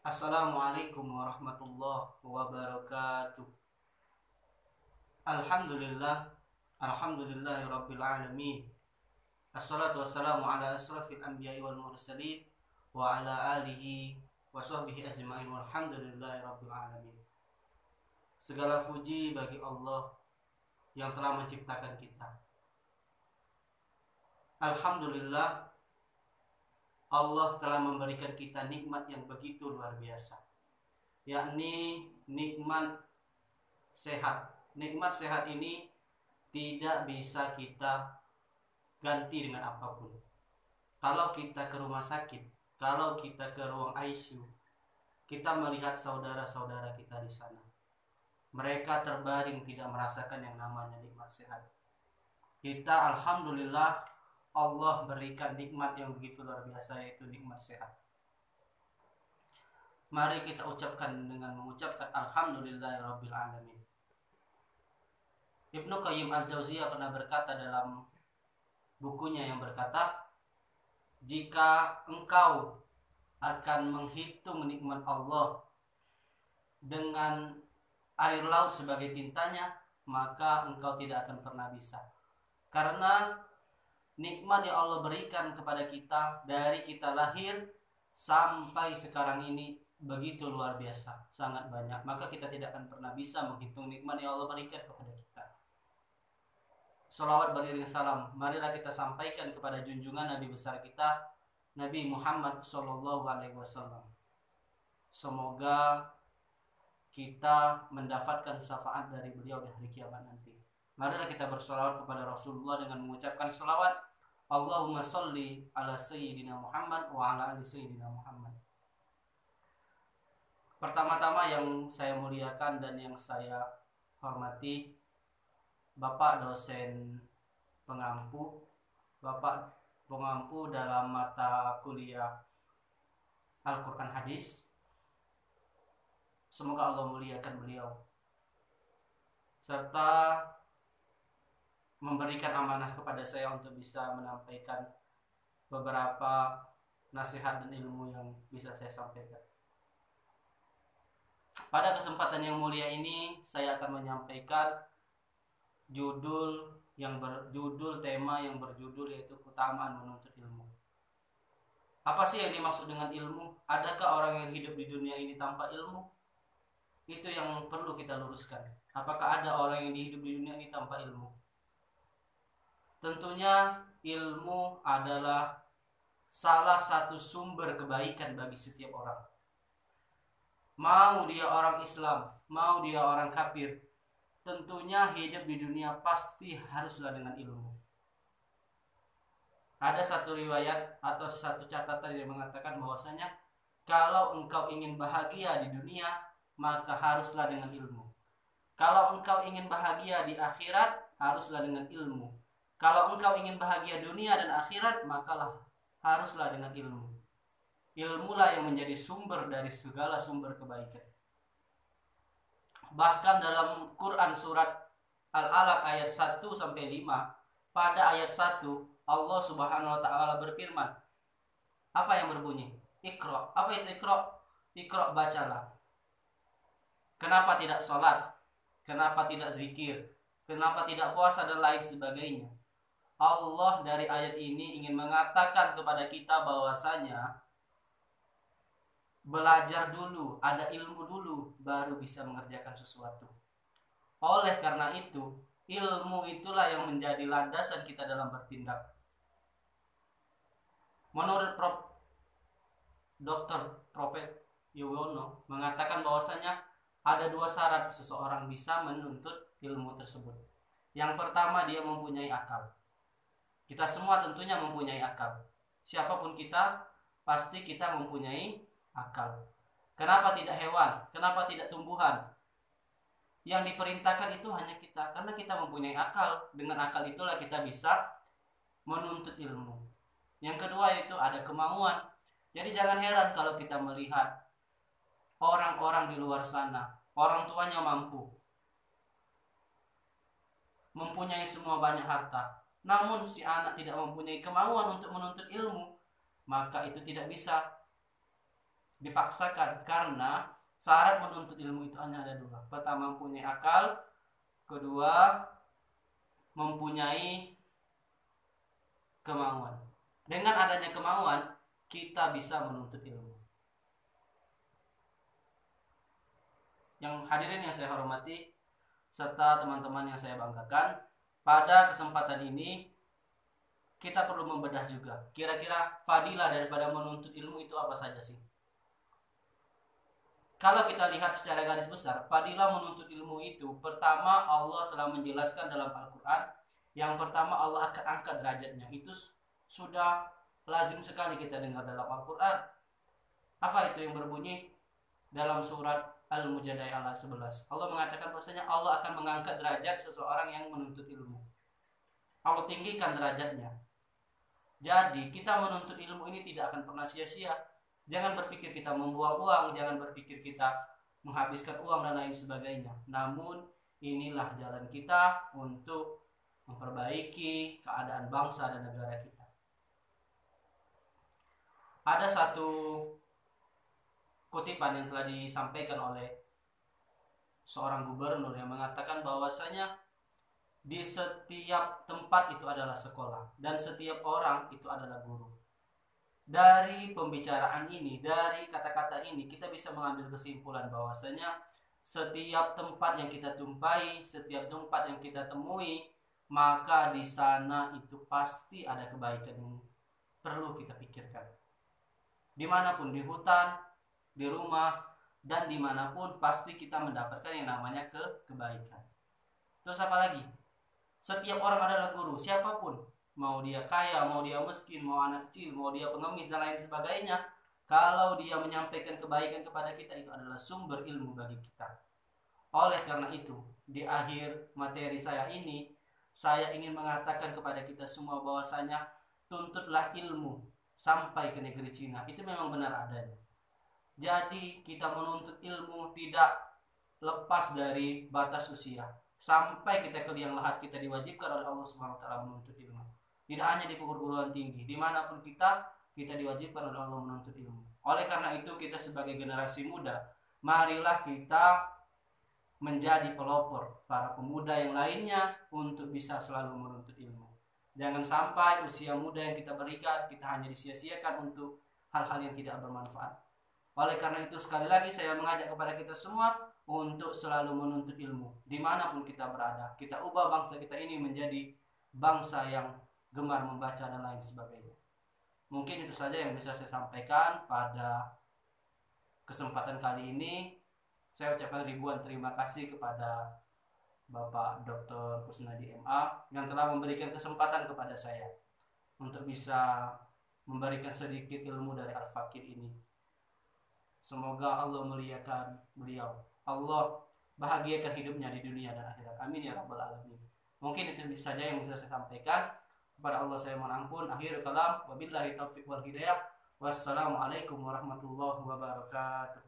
Assalamualaikum warahmatullahi wabarakatuh. Alhamdulillah, alhamdulillahi rabbil alamin. Assalatu wassalamu ala asrafil anbiya'i wal mursalin wa ala alihi wa sahbihi ajma'in walhamdulillahi rabbil alamin. Segala puji bagi Allah yang telah menciptakan kita. Alhamdulillah, Allah telah memberikan kita nikmat yang begitu luar biasa, yakni nikmat sehat. Nikmat sehat ini tidak bisa kita ganti dengan apapun. Kalau kita ke rumah sakit, kalau kita ke ruang ICU, kita melihat saudara-saudara kita di sana. Mereka terbaring tidak merasakan yang namanya nikmat sehat. Kita alhamdulillah Allah berikan nikmat yang begitu luar biasa, yaitu nikmat sehat. Mari kita ucapkan dengan mengucapkan alhamdulillahirabbil alamin. Ibnu Qayyim al-Jauziyah pernah berkata dalam bukunya yang berkata, jika engkau akan menghitung nikmat Allah dengan air laut sebagai tintanya, maka engkau tidak akan pernah bisa. Karena nikmat yang Allah berikan kepada kita dari kita lahir sampai sekarang ini begitu luar biasa, sangat banyak. Maka kita tidak akan pernah bisa menghitung nikmat yang Allah berikan kepada kita. Salawat beriring salam, marilah kita sampaikan kepada junjungan Nabi besar kita, Nabi Muhammad Sallallahu Alaihi Wasallam. Semoga kita mendapatkan syafaat dari beliau di hari kiamat nanti. Marilah kita bersalawat kepada Rasulullah dengan mengucapkan salawat, Allahumma salli ala Sayyidina Muhammad wa ala ali Sayyidina Muhammad. Pertama-tama yang saya muliakan dan yang saya hormati, Bapak dosen pengampu, Bapak pengampu dalam mata kuliah Al-Quran Hadis. Semoga Allah muliakan beliau, serta memberikan amanah kepada saya untuk bisa menyampaikan beberapa nasihat dan ilmu yang bisa saya sampaikan. Pada kesempatan yang mulia ini, saya akan menyampaikan tema yang berjudul yaitu keutamaan menuntut ilmu. Apa sih yang dimaksud dengan ilmu? Adakah orang yang hidup di dunia ini tanpa ilmu? Itu yang perlu kita luruskan. Apakah ada orang yang hidup di dunia ini tanpa ilmu? Tentunya ilmu adalah salah satu sumber kebaikan bagi setiap orang. Mau dia orang Islam, mau dia orang kafir, tentunya hidup di dunia pasti haruslah dengan ilmu. Ada satu riwayat atau satu catatan yang mengatakan bahwasanya kalau engkau ingin bahagia di dunia, maka haruslah dengan ilmu. Kalau engkau ingin bahagia di akhirat, haruslah dengan ilmu. Kalau engkau ingin bahagia dunia dan akhirat, maka haruslah dengan ilmu. Ilmulah yang menjadi sumber dari segala sumber kebaikan. Bahkan dalam Quran surat Al-Alaq ayat 1-5, pada ayat 1 Allah Subhanahu wa taala berfirman. Apa yang berbunyi? Iqra. Apa itu Iqra? Iqra, bacalah. Kenapa tidak sholat? Kenapa tidak zikir? Kenapa tidak puasa dan lain sebagainya? Allah dari ayat ini ingin mengatakan kepada kita bahwasanya belajar dulu, ada ilmu dulu, baru bisa mengerjakan sesuatu. Oleh karena itu, ilmu itulah yang menjadi landasan kita dalam bertindak. Menurut Dr. Propet Yuwono mengatakan bahwasanya ada 2 syarat seseorang bisa menuntut ilmu tersebut. Yang pertama, dia mempunyai akal. Kita semua tentunya mempunyai akal. Siapapun kita, pasti kita mempunyai akal. Kenapa tidak hewan? Kenapa tidak tumbuhan? Yang diperintahkan itu hanya kita, karena kita mempunyai akal. Dengan akal itulah kita bisa menuntut ilmu. Yang kedua itu ada kemauan. Jadi jangan heran kalau kita melihat orang-orang di luar sana, orang tuanya mampu, mempunyai semua banyak harta, namun si anak tidak mempunyai kemauan untuk menuntut ilmu, maka itu tidak bisa. dipaksakan, karena syarat menuntut ilmu itu hanya ada dua. Pertama, mempunyai akal. Kedua, mempunyai kemauan. Dengan adanya kemauan, kita bisa menuntut ilmu. Yang hadirin yang saya hormati, serta teman-teman yang saya banggakan, pada kesempatan ini kita perlu membedah juga. Kira-kira fadilah daripada menuntut ilmu itu apa saja sih? Kalau kita lihat secara garis besar, fadilah menuntut ilmu itu, pertama Allah telah menjelaskan dalam Al-Quran. Yang pertama, Allah akan angkat derajatnya. Itu sudah lazim sekali kita dengar dalam Al-Quran. Apa itu yang berbunyi dalam surat Al-Mujadalah ayat 11? Allah mengatakan bahwasanya Allah akan mengangkat derajat seseorang yang menuntut ilmu. Allah tinggikan derajatnya. Jadi kita menuntut ilmu ini tidak akan pernah sia-sia. Jangan berpikir kita membuang uang, jangan berpikir kita menghabiskan uang dan lain sebagainya. Namun inilah jalan kita untuk memperbaiki keadaan bangsa dan negara kita. Ada satu kutipan yang telah disampaikan oleh seorang gubernur yang mengatakan bahwasanya di setiap tempat itu adalah sekolah dan setiap orang itu adalah guru. Dari pembicaraan ini, dari kata-kata ini, kita bisa mengambil kesimpulan bahwasanya setiap tempat yang kita tumpai, setiap tempat yang kita temui, maka di sana itu pasti ada kebaikan yang perlu kita pikirkan. Dimanapun, di hutan, di rumah, dan dimanapun pasti kita mendapatkan yang namanya kebaikan. Terus apa lagi? Setiap orang adalah guru, siapapun, mau dia kaya, mau dia miskin, mau anak kecil, mau dia pengemis dan lain sebagainya, kalau dia menyampaikan kebaikan kepada kita, itu adalah sumber ilmu bagi kita. Oleh karena itu, di akhir materi saya ini, saya ingin mengatakan kepada kita semua bahwasanya tuntutlah ilmu sampai ke negeri Cina. Itu memang benar adanya. Jadi kita menuntut ilmu tidak lepas dari batas usia. Sampai kita ke liang lahat, kita diwajibkan oleh Allah Subhanahu wa taala menuntut ilmu. Tidak hanya di perguruan tinggi, dimanapun kita diwajibkan oleh Allah menuntut ilmu. Oleh karena itu, kita sebagai generasi muda, marilah kita menjadi pelopor para pemuda yang lainnya untuk bisa selalu menuntut ilmu. Jangan sampai usia muda yang kita berikan, kita hanya disia-siakan untuk hal-hal yang tidak bermanfaat. Oleh karena itu, sekali lagi saya mengajak kepada kita semua untuk selalu menuntut ilmu dimanapun kita berada. Kita ubah bangsa kita ini menjadi bangsa yang gemar membaca dan lain sebagainya. Mungkin itu saja yang bisa saya sampaikan pada kesempatan kali ini. Saya ucapkan ribuan terima kasih kepada Bapak Dr. Kusnadi MA yang telah memberikan kesempatan kepada saya untuk bisa memberikan sedikit ilmu dari Al-Fakir ini. Semoga Allah muliakan beliau, Allah bahagiakan hidupnya di dunia dan akhirat. Amin ya rabbal alamin. Mungkin itu saja yang bisa saya sampaikan. Kepada Allah saya mohon ampun. Akhirul kalam, wabillahi taufiq wal hidayah. Wassalamualaikum warahmatullahi wabarakatuh.